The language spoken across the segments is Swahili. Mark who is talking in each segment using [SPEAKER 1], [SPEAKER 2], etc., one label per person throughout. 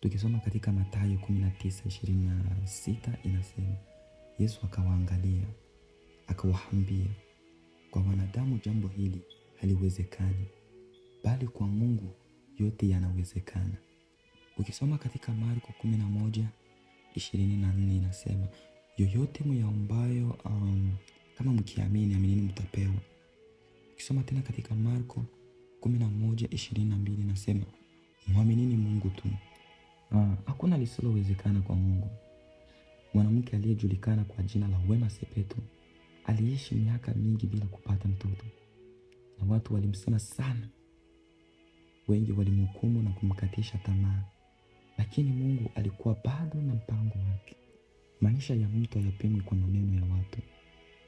[SPEAKER 1] Tukisoma katika Mathayo 19:26 inasema, Yesu akawaangalia, akawaambia, kwa wanadamu jambo hili haliwezekani, bali kwa Mungu yote yanawezekana. Ukisoma katika Marko 11:24 inasema, yoyote myaombayo kama mkiamini, aminini mtapewa. Ukisoma tena katika Marko 11:22 inasema, mwaminini Mungu tu. Hakuna lisilowezekana kwa Mungu. Mwanamke aliyejulikana kwa jina la Wema Sepetu aliishi miaka mingi bila kupata mtoto, na watu walimsema sana. Wengi walimhukumu na kumkatisha tamaa, lakini Mungu alikuwa bado na mpango wake. Maisha ya mtu hayapimwi kwa maneno ya watu,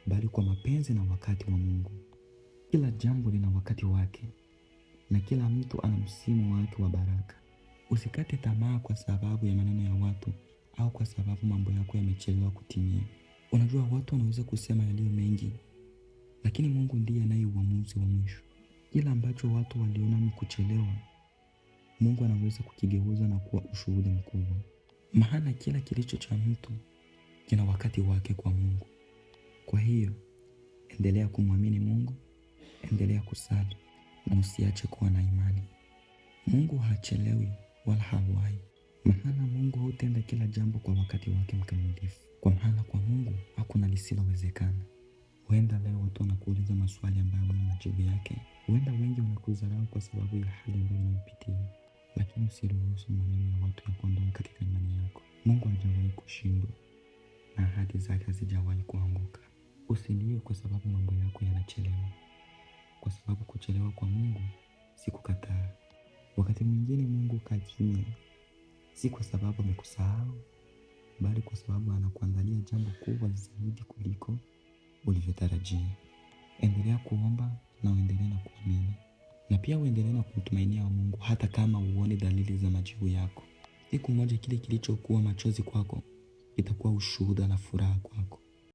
[SPEAKER 1] bali kwa mapenzi na wakati wa Mungu. Kila jambo lina wakati wake, na kila mtu ana msimu wake wa baraka. Usikate tamaa kwa sababu ya maneno ya watu au kwa sababu mambo yako yamechelewa kutimia. Unajua, watu wanaweza kusema yaliyo mengi, lakini Mungu ndiye anaye uamuzi wa mwisho. Kila ambacho watu waliona ni kuchelewa, Mungu anaweza kukigeuza na kuwa ushuhuda mkubwa. Maana kila kilicho cha mtu kina wakati wake kwa Mungu. Kwa hiyo, endelea kumwamini Mungu, endelea kusali na usiache kuwa na imani. Mungu hachelewi wala hawahi. Maana Mungu hutenda kila jambo kwa wakati wake mkamilifu. Kwa maana kwa Mungu hakuna lisilowezekana. Huenda leo watu wanakuuliza maswali ambayo huna majibu yake. Huenda wengi wanakudharau kwa sababu ya hali ambayo unayopitia. Lakini usiruhusu maneno ya watu yakuondoe katika imani yako. Mungu hajawahi kushindwa na ahadi zake hazijawahi kuanguka. Usilie kwa sababu mambo yako yanachelewa, kwa sababu kuchelewa kwa Mungu si kukataa. Wakati mwingine Mungu kaa kimya, si kwa sababu amekusahau, bali kwa sababu anakuandalia jambo kubwa zaidi kuliko ulivyotarajia. Endelea kuomba na uendelee na kuamini, na pia uendelee na kumtumainia Mungu hata kama uone dalili za majibu yako. Siku moja kile kilichokuwa machozi kwako itakuwa ushuhuda na furaha kwako.